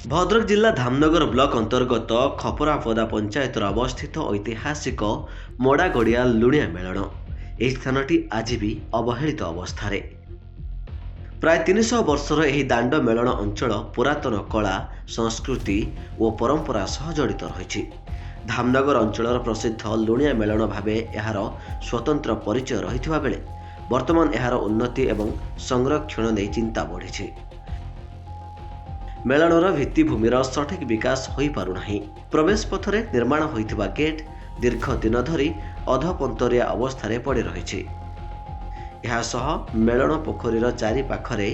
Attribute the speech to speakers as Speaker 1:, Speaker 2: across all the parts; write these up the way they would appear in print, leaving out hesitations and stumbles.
Speaker 1: ଭଦ୍ରକ ଜିଲ୍ଲା ଧାମନଗର ବ୍ଲକ ଅନ୍ତର୍ଗତ ଖପରାପଦା ପଞ୍ଚାୟତର ଅବସ୍ଥିତ ଐତିହାସିକ ମୋଡ଼ାଗଡ଼ିଆ ଲୁଣିଆ ମେଳଣ। ଏହି ସ୍ଥାନଟି ଆଜି ବି ଅବହେଳିତ ଅବସ୍ଥାରେ। ପ୍ରାୟ 300 ବର୍ଷର ଏହି ଦାଣ୍ଡ ମେଳଣ ଅଞ୍ଚଳ ପୁରାତନ କଳା, ସଂସ୍କୃତି ଓ ପରମ୍ପରା ସହ ଜଡ଼ିତ ରହିଛି। ଧାମନଗର ଅଞ୍ଚଳର ପ୍ରସିଦ୍ଧ ଲୁଣିଆ ମେଳଣ ଭାବେ ଏହାର ସ୍ୱତନ୍ତ୍ର ପରିଚୟ ରହିଥିବା ବେଳେ ବର୍ତ୍ତମାନ ଏହାର ଉନ୍ନତି ଏବଂ ସଂରକ୍ଷଣ ନେଇ ଚିନ୍ତା ବଢ଼ିଛି। ମେଳଣର ଭିତ୍ତିଭୂମିର ସଠିକ୍ ବିକାଶ ହୋଇପାରୁନାହିଁ। ପ୍ରବେଶ ପଥରେ ନିର୍ମାଣ ହୋଇଥିବା ଗେଟ୍ ଦୀର୍ଘ ଦିନ ଧରି ଅଧପନ୍ତରିଆ ଅବସ୍ଥାରେ ପଡ଼ି ରହିଛି। ଏହା ସହ ମେଳଣ ପୋଖରୀର ଚାରିପାଖରେ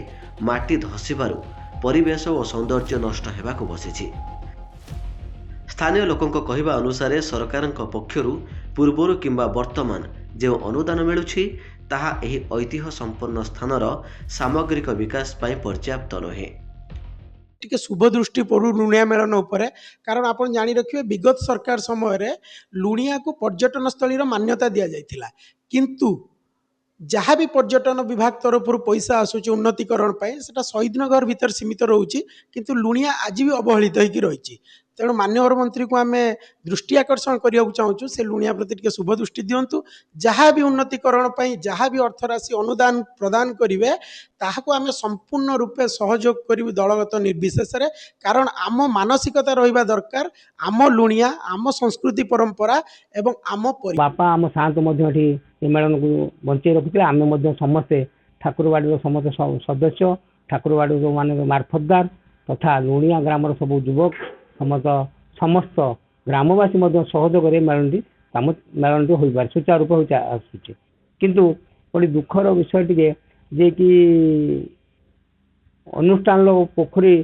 Speaker 1: ମାଟି ଧସିବାରୁ ପରିବେଶ ଓ ସୌନ୍ଦର୍ଯ୍ୟ ନଷ୍ଟ ହେବାକୁ ବସିଛି। ସ୍ଥାନୀୟ ଲୋକଙ୍କ କହିବା ଅନୁସାରେ ସରକାରଙ୍କ ପକ୍ଷରୁ ପୂର୍ବରୁ କିମ୍ବା ବର୍ତ୍ତମାନ ଯେଉଁ ଅନୁଦାନ ମିଳୁଛି ତାହା ଏହି ଐତିହ୍ୟ ସମ୍ପନ୍ନ ସ୍ଥାନର ସାମଗ୍ରିକ ବିକାଶ ପାଇଁ ପର୍ଯ୍ୟାପ୍ତ ନୁହେଁ।
Speaker 2: टिके शुभ दृष्टि पड़ू लुणिया मेलन उपरे कारण आपण जानी रखिए विगत सरकार समय रे लुणिया को पर्यटन स्थली मान्यता दि जाइथिला किंतु जहाँ भी पर्यटन विभाग तरफ पैसा आसूची उन्नतीकरण सेटा शहीद नगर भीतर सीमित रोचे किंतु लुणिया आज भी अवहेलित होकर रही। तेणु माननीय मंत्री को आम दृष्टि आकर्षण करने चाहूँ से लुणिया प्रति टिके शुभ दृष्टि दिंतु। जहाँ भी उन्नतीकरण जहाँ भी अर्थराशि अनुदान प्रदान करेंगे ताहाको आम संपूर्ण रूपे सहयोग करू दलगत निर्विशेष कारण आम मानसिकता रहिबा दरकार आम लुणिया आम संस्कृति परंपरा एवं आम
Speaker 3: बापा आम सात मेलन को बंचे रखुते आम समस्ते ठाकुरबाड़ी समस्त सदस्य ठाकुरबाड़ी जो मान मार्फतदार तथा लुणिया ग्रामर सब युवक समस्त ग्रामवासी सहयोग मेलनटी हो पारे सुचारू रूप आसूँ किंतु बड़ी दुखर विषय टे जे कि अनुष्ठान पोखरी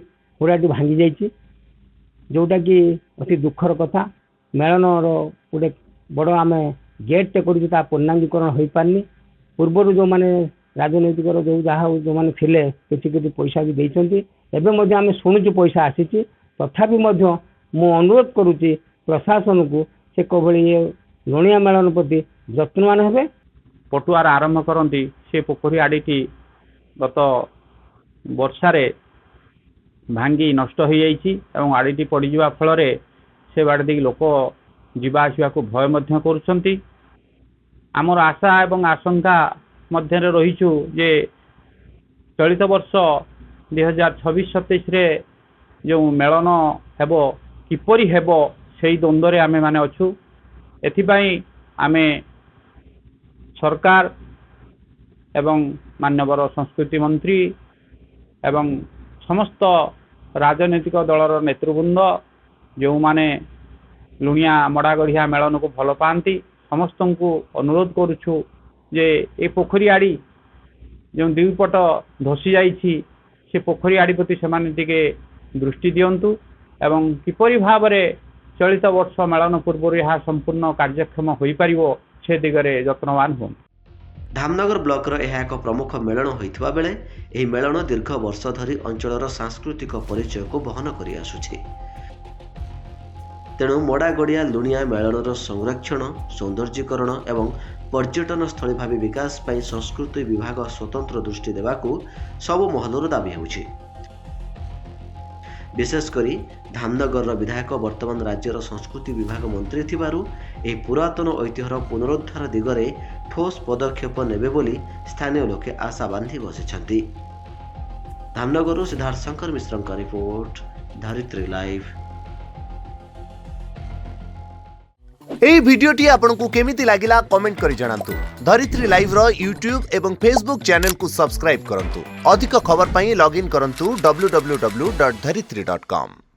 Speaker 3: हुड़ाटी भांगी जाइए जोटा कि अति दुखर कथा। मेलन गोटे बड़ आम गेट टे कर पूर्णांगीकरण हो पारनी पूर्वर जो मैंने राजनैतिक जो जहाँ जो मैंने थे किसी पैसा भी देती एवं आम शुणुचु पैसा आसी तथापि मु अनुरोध करुच्ची प्रशासन को से कभली लुणिया मेलन प्रति यत्नवान हेबे।
Speaker 4: पटुआर आरंभ करती से पोखरी आड़ीटी गत वर्षारे भांगी नष्ट हो जाइए और आड़ीटी पड़जा फल से बाड़ दे लोक जीवा आसवा को भय मध्य करुछंती। आमर आशा एवं आशंका मध्य रहीचु जे चलित वर्ष 2026-27 जो मेलन हेब किपरि हेब से द्वंद्व आमे माने अछु। एथिपाई आमे सरकार एवं माननीय संस्कृति मंत्री एवं समस्त राजनैतिक दलर नेतृवृंद जो माने लुणिया मोड़ागढ़िया मेलन को भल पाती समस्त को अनुरोध करुछु जे ए पोखरी आड़ी जो दुईपट धसी जाइछि से पोखरी आड़ी प्रति सेमाने टिके दृष्टि दियंतु एवं किपरि भावरे चलित वर्ष मेलन पूर्व यह संपूर्ण कार्यक्षम हो पारिबो से दिगरे यत्नवान हुं।
Speaker 1: धामनगर ब्लॉकर यह एक प्रमुख मेलन होइथिबा बेले एही मेलन दीर्घ वर्ष धरी अंचलर सांस्कृतिक परिचय को बहन करि आसुछि। तेणु मोड़ागड़िया लुणिया मेलनर संरक्षण सौंदर्यीकरण एवं पर्यटन स्थली भाव विकास पर संस्कृति विभाग स्वतंत्र दृष्टि देवाकू सबु महलर दाबी होउछि। विशेषकर धामनगर विधायक वर्तमान राज्यर संस्कृति विभाग मंत्री थिबारु एही पुरातन ऐतिह्यर पुनरुद्धार दिगरे ठोस पदक्षेप नेबे बोली स्थानीय लोके आशा बांधी बसिछंती। धामनगरु सिद्धार्थ शंकर मिश्रଙ୍କ रिपोर्ट, धरित्री लाइव।
Speaker 5: एही भिडियोटी आपनकु केमिति लागिला कमेंट करि जणांतु। धरित्री लाइव रो यूट्यूब एवं फेसबुक चैनल को सब्सक्राइब करंतु। अधिक खबर पई लॉगिन करंतु www.dharitri.com।